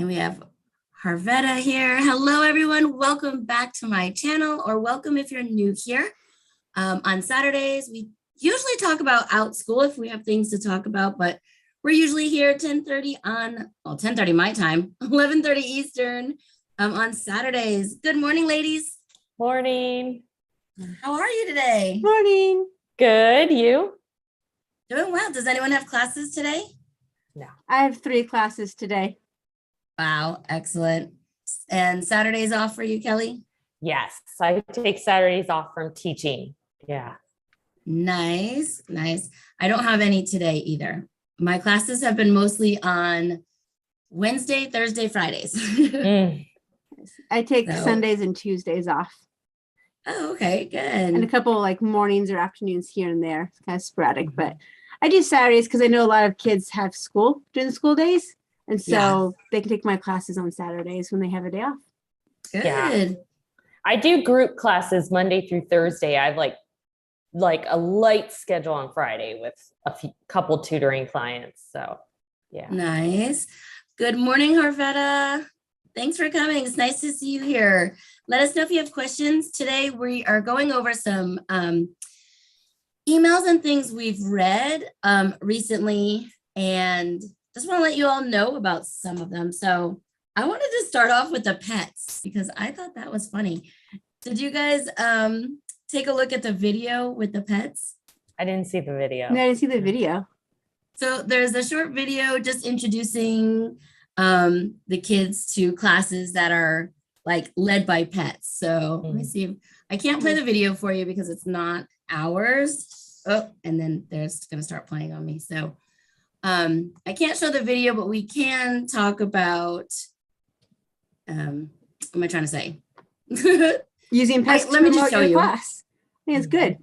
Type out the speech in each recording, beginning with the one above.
And we have Harvetta here. Hello, everyone. Welcome back to my channel, or welcome if you're new here. On Saturdays, we usually talk about Outschool if we have things to talk about, but we're usually here at 10:30 10:30 my time, 11:30 Eastern on Saturdays. Good morning, ladies. Morning. How are you today? Morning. Good. You? Doing well. Does anyone have classes today? No. I have 3 classes today. Wow, excellent. And Saturdays off for you, Kelly? Yes. I take Saturdays off from teaching. Yeah. Nice, nice. I don't have any today either. My classes have been mostly on Wednesday, Thursday, Fridays. I take Sundays and Tuesdays off. Oh, okay, good. And a couple like mornings or afternoons here and there. It's kind of sporadic, but I do Saturdays because I know a lot of kids have school during the school days. And so they can take my classes on Saturdays when they have a day off. Good. Yeah. I do group classes Monday through Thursday. I have like a light schedule on Friday with a couple tutoring clients. So yeah. Nice. Good morning, Harvetta. Thanks for coming. It's nice to see you here. Let us know if you have questions. Today we are going over some emails and things we've read recently, and just want to let you all know about some of them. So I wanted to start off with the pets because I thought that was funny. Did you guys take a look at the video with the pets? I didn't see the video. No, I didn't see the video. So there's a short video just introducing the kids to classes that are like led by pets. So let me see. I can't play the video for you because it's not ours. Oh, and then they're going to start playing on me. So I can't show the video, but we can talk about, what am I trying to say? Using pets let me just show you. Class. I think it's good.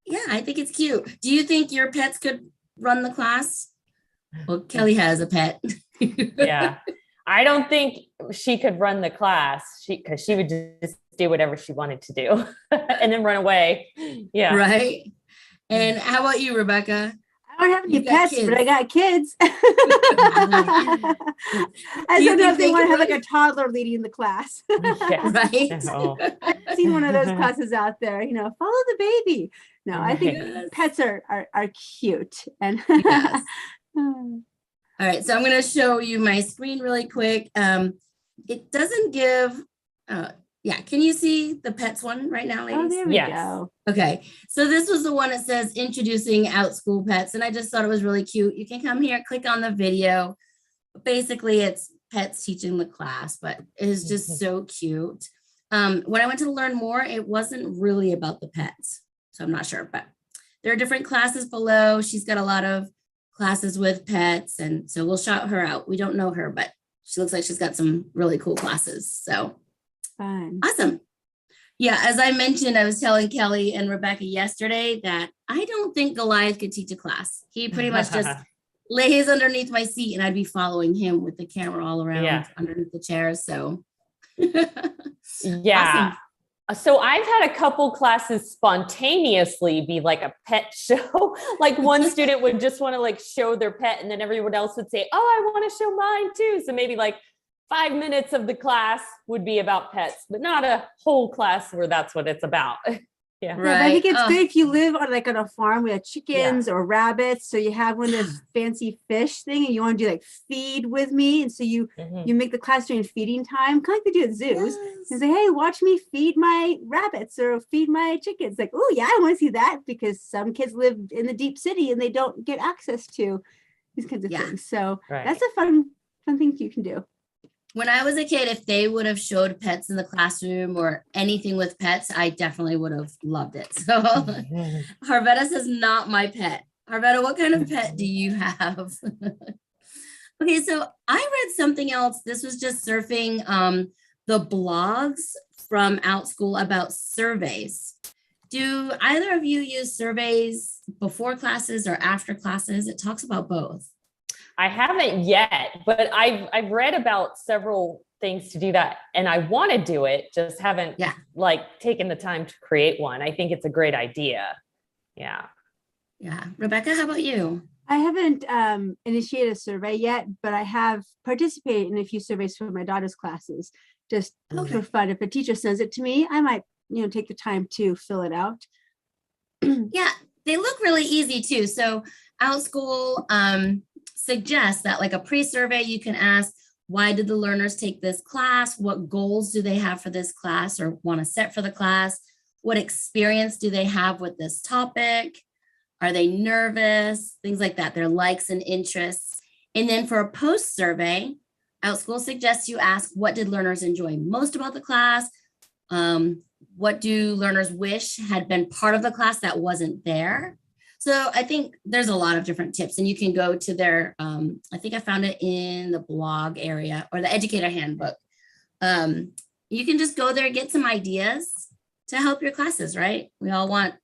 Yeah, I think it's cute. Do you think your pets could run the class? Well, Kelly has a pet. Yeah. I don't think she could run the class because she would just do whatever she wanted to do and then run away. Yeah. Right. And how about you, Rebecca? I don't have any pets, but I got kids. I don't know if they want to have like a toddler leading the class. Yeah. Right. Oh. I've seen one of those classes out there, follow the baby. No, I think pets are cute. And yes. All right, so I'm going to show you my screen really quick. It doesn't give, can you see the pets one right now, ladies? Oh, there we go. Okay, so this was the one that says introducing Outschool Pets, and I just thought it was really cute. You can come here, click on the video. Basically, it's pets teaching the class, but it is just so cute. When I went to learn more, it wasn't really about the pets, so I'm not sure, but there are different classes below. She's got a lot of classes with pets, and so we'll shout her out. We don't know her, but she looks like she's got some really cool classes. So fun. Awesome. Yeah, as I mentioned, I was telling Kelly and Rebecca yesterday that I don't think Goliath could teach a class. He pretty much just lays underneath my seat and I'd be following him with the camera all around underneath the chairs. So yeah. Awesome. So I've had a couple classes spontaneously be like a pet show. Like one student would just want to like show their pet and then everyone else would say, oh, I want to show mine too. So maybe like 5 minutes of the class would be about pets, but not a whole class where that's what it's about. Yeah. Right. I think it's good if you live on a farm with chickens or rabbits. So you have one of those fancy fish thing and you want to do like feed with me. And so you make the class during feeding time, kind of like they do at zoos. Yes. And say, hey, watch me feed my rabbits or feed my chickens. Like, oh yeah, I want to see that because some kids live in the deep city and they don't get access to these kinds of things. So that's a fun thing you can do. When I was a kid, if they would have showed pets in the classroom or anything with pets, I definitely would have loved it. So Harvetta says, not my pet. Harvetta, what kind of pet do you have? Okay, so I read something else. This was just surfing the blogs from Outschool about surveys. Do either of you use surveys before classes or after classes? It talks about both. I haven't yet, but I've read about several things to do that and I want to do it, just haven't taken the time to create one. I think it's a great idea. Yeah. Yeah. Rebecca, how about you? I haven't initiated a survey yet, but I have participated in a few surveys for my daughter's classes, just for fun. If a teacher sends it to me, I might, take the time to fill it out. Yeah, they look really easy too. So Outschool suggests that like a pre-survey, you can ask, why did the learners take this class? What goals do they have for this class or want to set for the class? What experience do they have with this topic? Are they nervous? Things like that, their likes and interests. And then for a post survey, Outschool suggests you ask, what did learners enjoy most about the class? What do learners wish had been part of the class that wasn't there? So I think there's a lot of different tips, and you can go to their, I think I found it in the blog area or the educator handbook. You can just go there, get some ideas to help your classes, right? We all want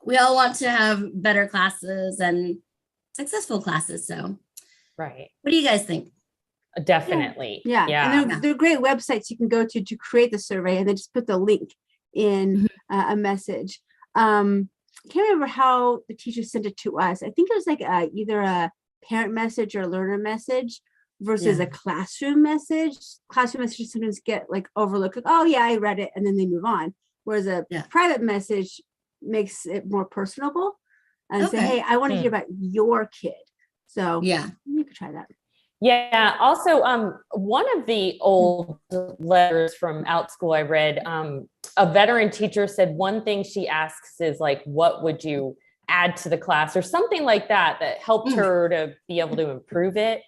to have better classes and successful classes. So, Right. What do you guys think? Definitely. Yeah. And they're great websites you can go to create the survey, and then just put the link in a message. I can't remember how the teacher sent it to us. I think it was like either a parent message or a learner message versus a classroom message. Classroom messages sometimes get like overlooked. Like, oh yeah, I read it, and then they move on. Whereas a private message makes it more personable and say, hey, I want to hear about your kid. So you could try that. Yeah. Also, one of the old letters from Outschool I read, a veteran teacher said one thing she asks is like, what would you add to the class or something like that helped her to be able to improve it.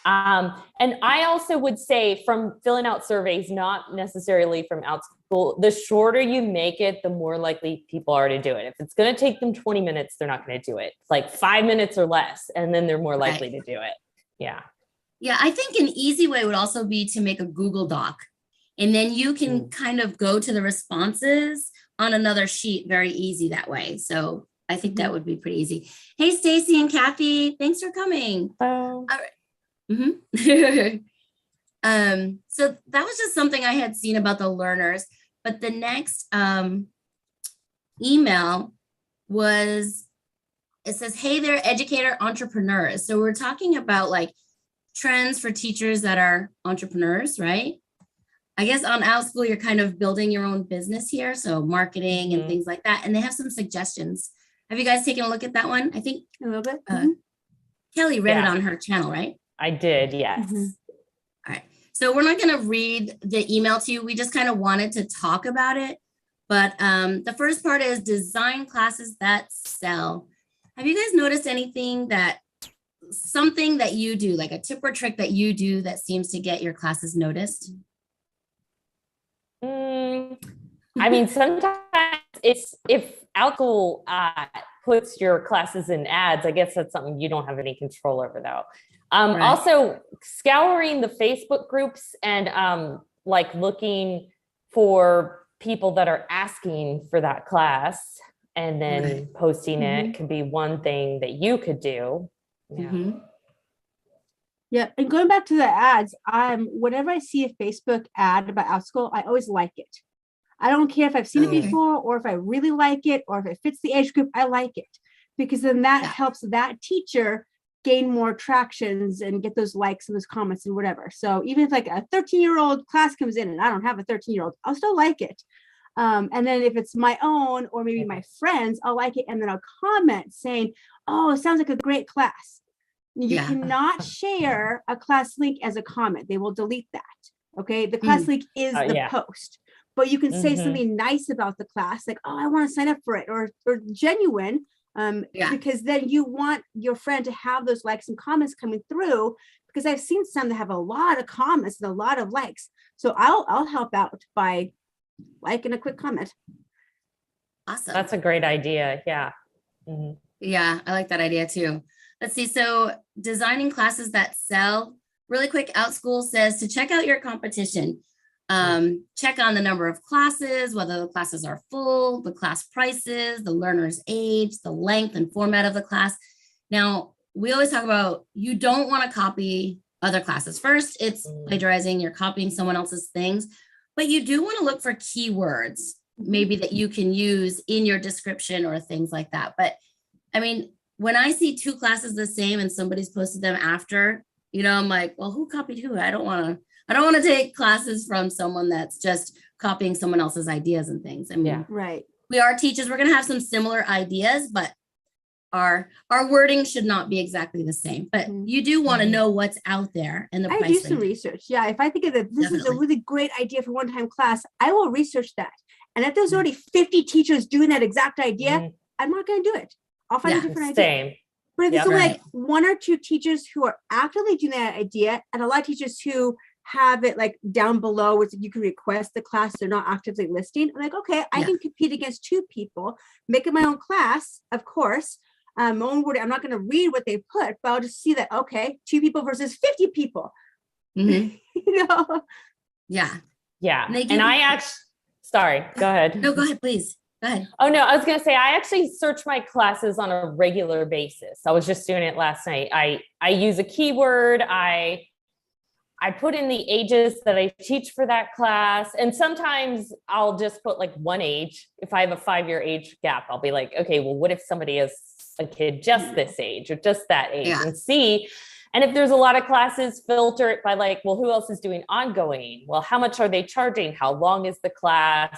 And I also would say from filling out surveys, not necessarily from Outschool, the shorter you make it, the more likely people are to do it. If it's going to take them 20 minutes, they're not going to do it. It's like 5 minutes or less, and then they're more likely to do it. Yeah. Yeah, I think an easy way would also be to make a Google Doc, and then you can kind of go to the responses on another sheet very easy that way. So I think that would be pretty easy. Hey, Stacy and Kathy, thanks for coming. All right. So that was just something I had seen about the learners, but the next email was, it says, hey there, educator entrepreneurs. So we're talking about like trends for teachers that are entrepreneurs, right? I guess on Outschool, you're kind of building your own business here. So marketing and things like that. And they have some suggestions. Have you guys taken a look at that one? I think a little bit. Kelly read it on her channel, right? I did, yes. All right. So we're not going to read the email to you. We just kind of wanted to talk about it. But the first part is design classes that sell. Have you guys noticed something that you do, like a tip or trick that you do that seems to get your classes noticed? I mean, sometimes it's if Outschool puts your classes in ads, I guess that's something you don't have any control over though. Also scouring the Facebook groups and like looking for people that are asking for that class and then posting it can be one thing that you could do. Yeah, and going back to the ads, whenever I see a Facebook ad about Outschool, I always like it. I don't care if I've seen it before or if I really like it or if it fits the age group, I like it. Because then that helps that teacher gain more tractions and get those likes and those comments and whatever. So even if like a 13-year-old class comes in and I don't have a 13-year-old, I'll still like it. And then if it's my own or maybe my friends, I'll like it. And then I'll comment saying, oh, it sounds like a great class. You cannot share a class link as a comment. They will delete that. Okay. The class link is the post, but you can say something nice about the class, like, oh, I want to sign up for it, or genuine, because then you want your friend to have those likes and comments coming through, because I've seen some that have a lot of comments and a lot of likes. So I'll help out by liking a quick comment. Awesome. That's a great idea. Yeah. Yeah, I like that idea too. Let's see. So designing classes that sell. Really quick, Outschool says to check out your competition. Check on the number of classes, whether the classes are full, the class prices, the learner's age, the length and format of the class. Now, we always talk about you don't want to copy other classes. First, it's plagiarizing. You're copying someone else's things, but you do want to look for keywords, maybe that you can use in your description or things like that. But I mean, when I see two classes the same and somebody's posted them after, I'm like, well, who copied who? I don't want to take classes from someone that's just copying someone else's ideas and things. I mean, right. We are teachers. We're going to have some similar ideas, but our wording should not be exactly the same. But you do want to know what's out there and the price. I do some research. Yeah, if I think of that, this is a really great idea for one-time class, I will research that. And if there's already 50 teachers doing that exact idea, I'm not going to do it. I'll find a different idea. Same. But if it's only like one or two teachers who are actively doing that idea, and a lot of teachers who have it like down below, which you can request the class, they're not actively listing. I'm like, okay, I can compete against two people, make it my own class, of course. My own word, I'm not going to read what they put, but I'll just see that, okay, 2 people versus 50 people. Mm-hmm. Yeah. Yeah. And I actually, sorry, go ahead. No, go ahead, please. Go ahead. Oh, no, I was going to say, I actually search my classes on a regular basis. I was just doing it last night. I use a keyword. I put in the ages that I teach for that class. And sometimes I'll just put like one age. If I have a 5-year age gap, I'll be like, okay, well, what if somebody is a kid just this age or just that age and see. And if there's a lot of classes, filter it by like, well, who else is doing ongoing? Well, how much are they charging? How long is the class?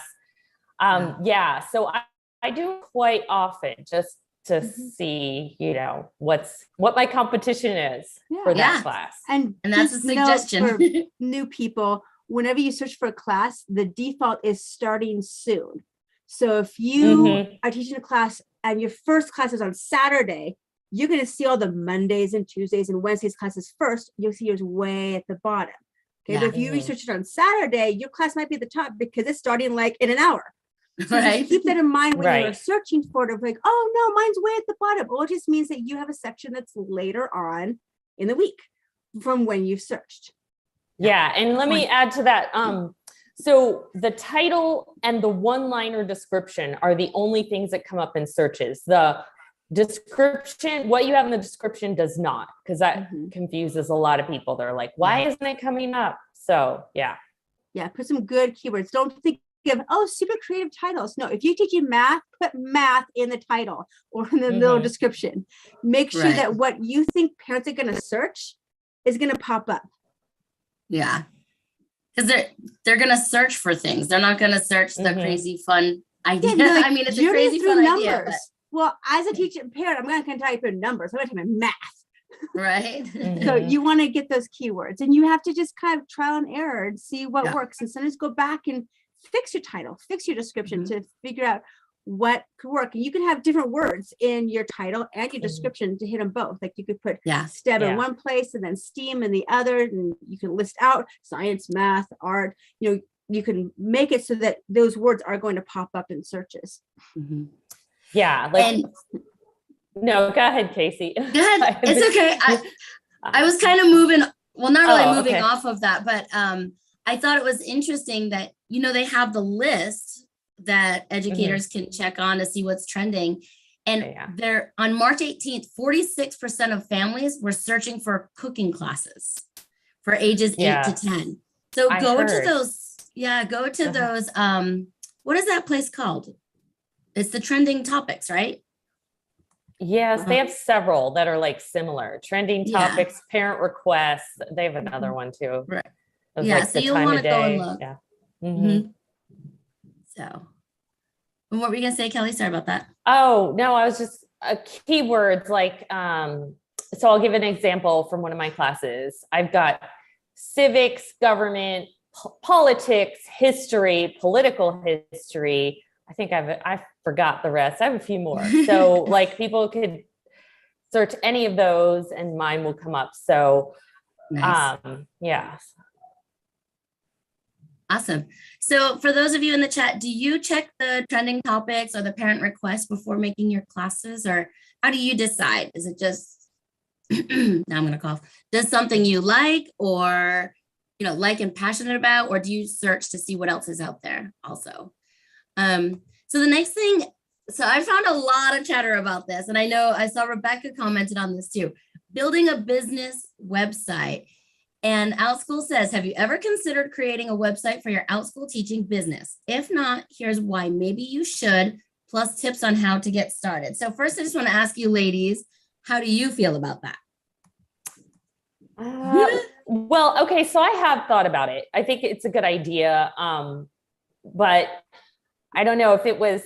So I do it quite often just to see, what my competition is for that class. And that's a suggestion for new people. Whenever you search for a class, the default is starting soon. So if you are teaching a class and your first class is on Saturday, you're going to see all the Mondays and Tuesdays and Wednesdays classes first. You'll see yours way at the bottom. Okay, but if you research it on Saturday, your class might be at the top because it's starting like in an hour. So just keep that in mind when you're searching for it. Like, oh no, mine's way at the bottom. Well, it just means that you have a section that's later on in the week from when you've searched. Yeah, and let me add to that. So the title and the one-liner description are the only things that come up in searches. The description, what you have in the description does not, because that confuses a lot of people. They're like, why isn't it coming up? So yeah, put some good keywords. Don't think of super creative titles. No, if you're teaching math, put math in the title or in the little description. Make sure that what you think parents are going to search is going to pop up. Yeah, because they're going to search for things. They're not going to search the crazy fun idea. Like, I mean, it's a crazy fun idea. But... Well, as a teacher parent, I'm not going to type in numbers. I'm going to type in math. Right. So you want to get those keywords, and you have to just kind of trial and error and see what works. And sometimes go back and fix your title, fix your description to figure out what could work. And you can have different words in your title and your description to hit them both. Like you could put STEM in one place and then STEAM in the other, and you can list out science, math, art. You can make it so that those words are going to pop up in searches. Yeah. No, go ahead, Casey. Go ahead. It's okay. I was kind of moving, well, not really moving off of that, but I thought it was interesting that, they have the list that educators can check on to see what's trending. And they're on March 18th, 46% of families were searching for cooking classes for ages 8 to 10. So go to those. What is that place called? It's the trending topics, right? Yes, they have several that are like similar. Trending topics, parent requests. They have another one too. Right. Like so you'll want to go and look. Yeah. So, and what were you gonna say, Kelly? Sorry about that. Oh no, I was just keywords like. So I'll give an example from one of my classes. I've got civics, government, politics, history, political history. I think I forgot the rest. I have a few more. So like people could search any of those and mine will come up. So nice. Awesome. So for those of you in the chat, do you check the trending topics or the parent requests before making your classes, or how do you decide? Is it just, now I'm going to cough, does something you like or, like and passionate about, or do you search to see what else is out there also? So the next thing, so I found a lot of chatter about this, and I know I saw Rebecca commented on this too, building a business website. And Outschool says, have you ever considered creating a website for your Outschool teaching business? If not, here's why maybe you should plus tips on how to get started. So first, I just want to ask you ladies, how do you feel about that? Well, okay, so I have thought about it. I think it's a good idea. But I don't know if it was,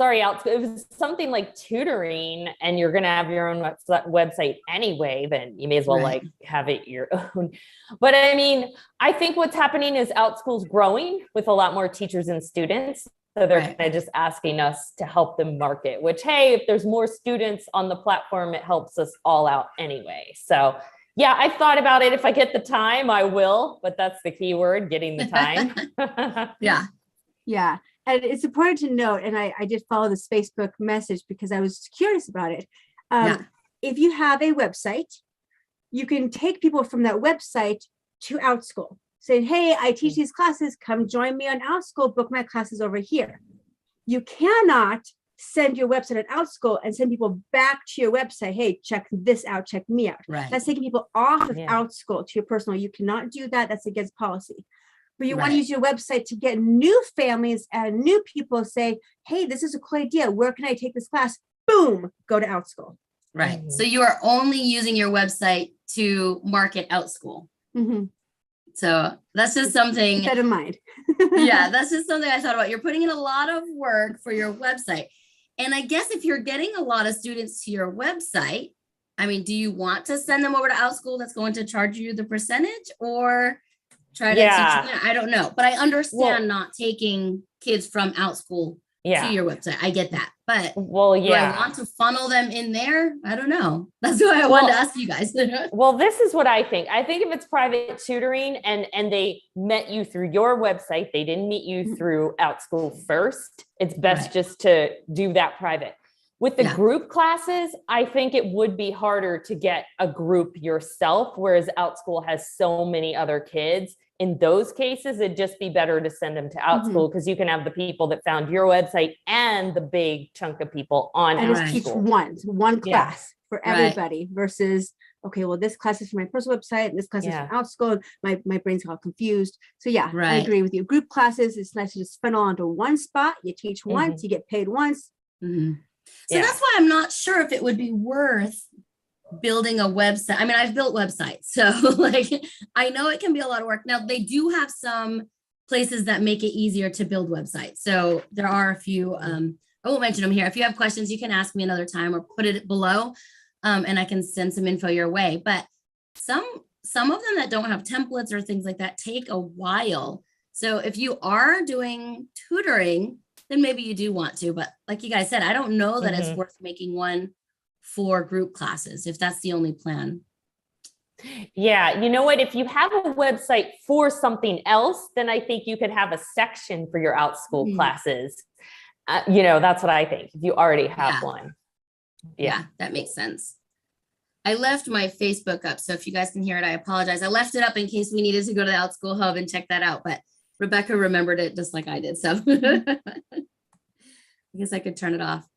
it was something like tutoring and you're going to have your own website anyway, then you may as well like have it your own. But I mean, I think what's happening is Outschool's growing with a lot more teachers and students. So they're kind of just asking us to help them market, which, hey, if there's more students on the platform, it helps us all out anyway. So yeah, I've thought about it. If I get the time, I will, but that's the key word, getting the time. Yeah. And it's important to note, and I did follow this Facebook message because I was curious about it. If you have a website, you can take people from that website to Outschool, saying, hey, I teach these classes, come join me on Outschool, book my classes over here. You cannot send your website at Outschool and send people back to your website. Hey, check this out, check me out. That's taking people off of Outschool to your personal. You cannot do that. That's against policy. But you want to use your website to get new families and new people, say, hey, this is a cool idea. Where can I take this class? Boom, go to Outschool. Right. So you are only using your website to market Outschool. So that's just something. Keep that in mind. That's just something I thought about. You're putting in a lot of work for your website. And I guess if you're getting a lot of students to your website, I mean, do you want to send them over to Outschool that's going to charge you the percentage, or try to teach them? I don't know, but I understand not taking kids from Outschool to your website. I get that, but do I want to funnel them in there? I don't know. That's why I wanted to ask you guys. Well, this is what I think. I think if it's private tutoring and they met you through your website, they didn't meet you through Outschool first, it's best just to do that private. With the group classes, I think it would be harder to get a group yourself, whereas Outschool has so many other kids. In those cases, it'd just be better to send them to Outschool because you can have the people that found your website and the big chunk of people on Outschool. And just teach one class for everybody versus, okay, well, this class is for my personal website and this class is for Outschool. My brain's all confused. So I agree with you. Group classes, it's nice to just funnel onto one spot. You teach once, you get paid once. So that's why I'm not sure if it would be worth building a website. I mean, I've built websites, so like I know it can be a lot of work. Now they do have some places that make it easier to build websites. So there are a few, I won't mention them here. If you have questions, you can ask me another time or put it below and I can send some info your way. But some of them that don't have templates or things like that take a while. So if you are doing tutoring, then maybe you do want to, but like you guys said, I don't know that it's worth making one for group classes if that's the only plan. Yeah, you know what? If you have a website for something else, then I think you could have a section for your Outschool classes. That's what I think. If you already have one. Yeah, that makes sense. I left my Facebook up, so if you guys can hear it, I apologize. I left it up in case we needed to go to the Outschool Hub and check that out, but Rebecca remembered it just like I did. So I guess I could turn it off.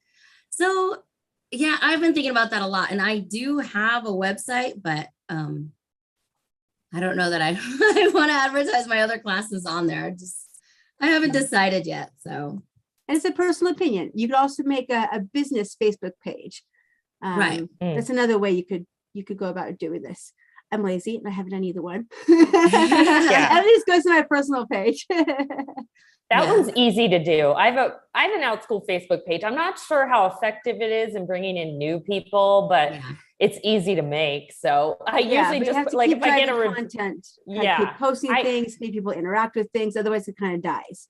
So yeah, I've been thinking about that a lot. And I do have a website, but I don't know that I want to advertise my other classes on there. I haven't decided yet. So. And it's a personal opinion. You could also make a business Facebook page. That's another way you could go about doing this. I'm lazy and I haven't done either one. At least goes to my personal page. That one's easy to do. I have an Outschool Facebook page. I'm not sure how effective it is in bringing in new people, but it's easy to make. So I usually just like if I get a content, keep posting things, make people interact with things. Otherwise, it kind of dies.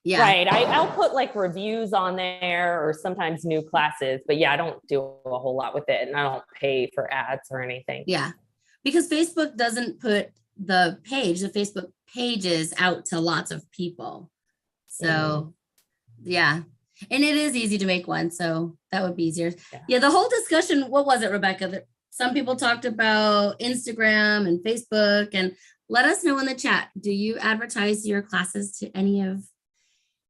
Yeah. Right. I'll put like reviews on there or sometimes new classes, but I don't do a whole lot with it and I don't pay for ads or anything. Yeah. Because Facebook doesn't put the Facebook pages out to lots of people. So and it is easy to make one. So that would be easier. Yeah. The whole discussion, what was it, Rebecca? That some people talked about Instagram and Facebook, and let us know in the chat. Do you advertise your classes to any of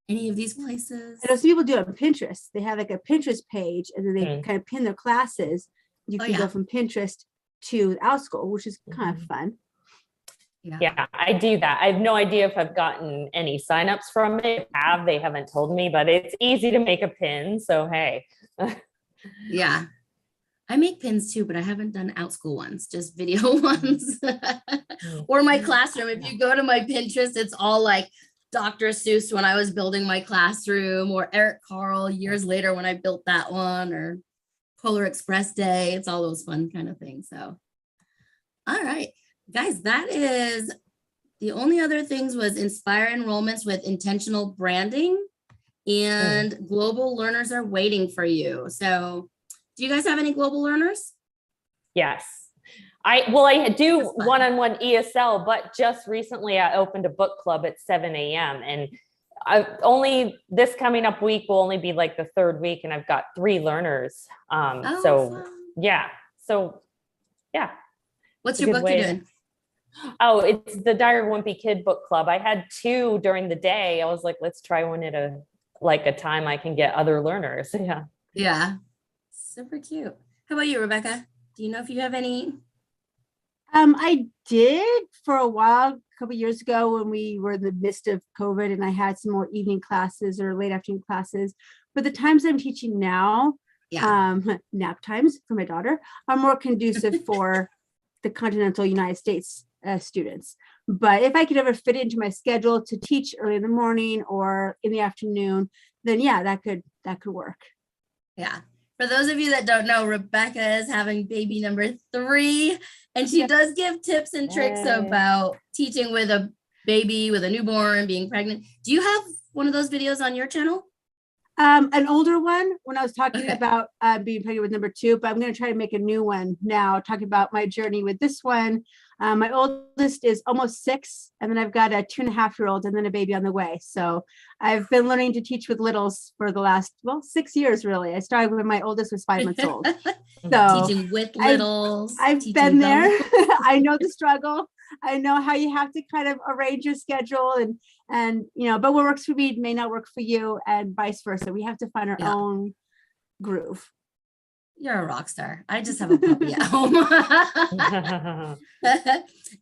these places? I know some people do it on Pinterest. They have like a Pinterest page and then they kind of pin their classes. You can go from Pinterest to Outschool, which is kind of fun. Yeah, I do that. I have no idea if I've gotten any signups from it. They haven't told me, but it's easy to make a pin. So, hey. Yeah. I make pins too, but I haven't done Outschool ones, just video ones. Or my classroom. If you go to my Pinterest, it's all like Dr. Seuss when I was building my classroom, or Eric Carle years later when I built that one, or Polar Express Day. It's all those fun kind of things. So, all right, guys, that is the only other things was inspire enrollments with intentional branding, and global learners are waiting for you. So do you guys have any global learners? Yes. I do one-on-one ESL, but just recently I opened a book club at 7 a.m. and this coming up week will only be like the third week, and I've got 3 learners. Fun. Yeah. So yeah. What's your book you're doing? Oh, it's the Dire Wimpy Kid Book Club. I had 2 during the day. I was like, let's try one at a time I can get other learners. Yeah. Yeah. Super cute. How about you, Rebecca? Do you know if you have any? I did for a while, a couple of years ago when we were in the midst of COVID, and I had some more evening classes or late afternoon classes. But the times I'm teaching now, nap times for my daughter, are more conducive for the continental United States students. But if I could ever fit into my schedule to teach early in the morning or in the afternoon, then yeah, that could work. Yeah. For those of you that don't know, Rebecca is having baby number 3, and she does give tips and tricks about teaching with a baby, with a newborn, being pregnant. Do you have one of those videos on your channel? An older one when I was talking about being pregnant with number 2, but I'm going to try to make a new one now, talking about my journey with this one. My oldest is almost 6, and then I've got a 2.5-year-old and then a baby on the way. So I've been learning to teach with littles for the last, 6 years, really. I started when my oldest was 5 months old. So teaching with littles. I've been there. I know the struggle. I know how you have to kind of arrange your schedule and but what works for me may not work for you, and vice versa. We have to find our own groove. You're a rock star. I just have a puppy at home.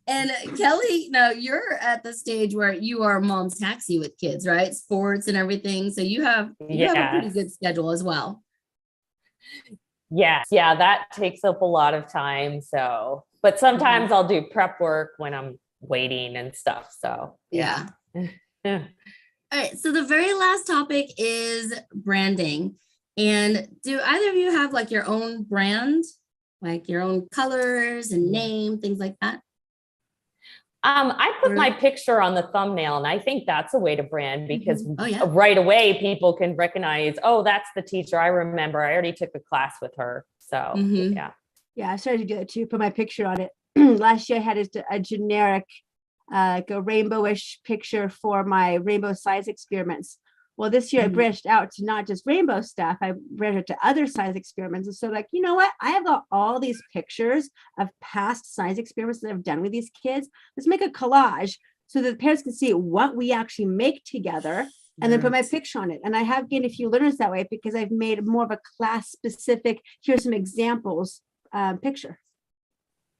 And Kelly, now you're at the stage where you are mom's taxi with kids, right? Sports and everything. So you have a pretty good schedule as well. Yes. Yeah, that takes up a lot of time. So, but sometimes I'll do prep work when I'm waiting and stuff. So yeah. All right. So the very last topic is branding. And do either of you have like your own brand, like your own colors and name, things like that? I put my picture on the thumbnail, and I think that's a way to brand, because right away people can recognize, oh, that's the teacher I remember. I already took a class with her. So yeah, I started to do that too. Put my picture on it. Last year I had a generic, like a rainbowish picture for my rainbow science experiments. Well, this year I branched out to not just rainbow stuff. I branched out to other science experiments. And so like, you know what? I have got all these pictures of past science experiments that I've done with these kids. Let's make a collage so that the parents can see what we actually make together, and then put my picture on it. And I have gained a few learners that way because I've made more of a class specific, here's some examples picture.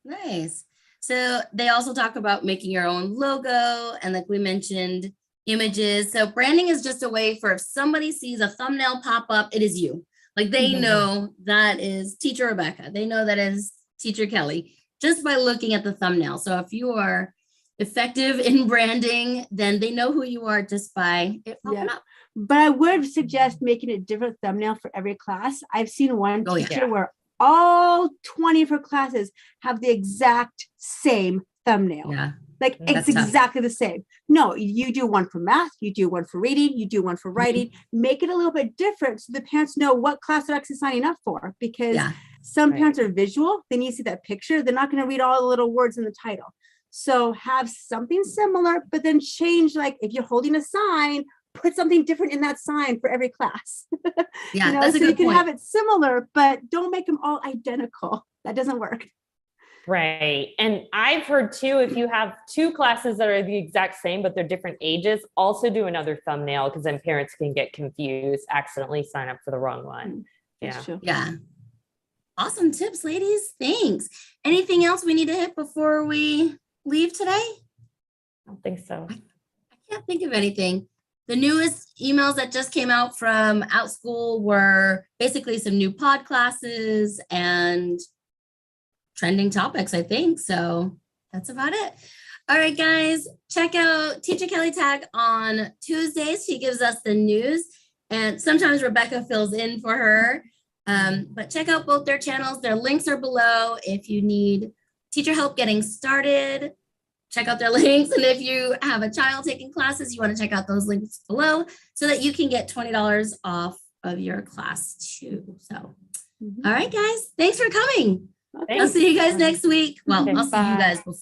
Nice. So they also talk about making your own logo, and like we mentioned, images. So branding is just a way for if somebody sees a thumbnail pop up, it is you. Like they know that is Teacher Rebecca. They know that is Teacher Kelly just by looking at the thumbnail. So if you are effective in branding, then they know who you are just by it popping up. But I would suggest making a different thumbnail for every class. I've seen one teacher where all 20 of her classes have the exact same thumbnail. Yeah. Like it's exactly the same. No, you do one for math, you do one for reading, you do one for writing. Make it a little bit different so the parents know what class they're actually signing up for, because some parents are visual. They need to see that picture. They're not going to read all the little words in the title. So have something similar, but then change, like if you're holding a sign, put something different in that sign for every class. Yeah, that's a good you can point. have it similar, but don't make them all identical. That doesn't work. Right. And I've heard too, if you have 2 classes that are the exact same, but they're different ages, also do another thumbnail, because then parents can get confused, accidentally sign up for the wrong one. That's true. Yeah. Awesome tips, ladies. Thanks. Anything else we need to hit before we leave today? don't think so. I can't think of anything. The newest emails that just came out from Outschool were basically some new pod classes and trending topics, I think. So that's about it. All right, guys, check out Teacher Kelly Tag on Tuesdays. She gives us the news, and sometimes Rebecca fills in for her. But check out both their channels. Their links are below. If you need teacher help getting started, check out their links. And if you have a child taking classes, you want to check out those links below so that you can get $20 off of your class too. So, all right, guys, thanks for coming. I'll see you guys next week. Well, Okay, I'll see you bye. guys before.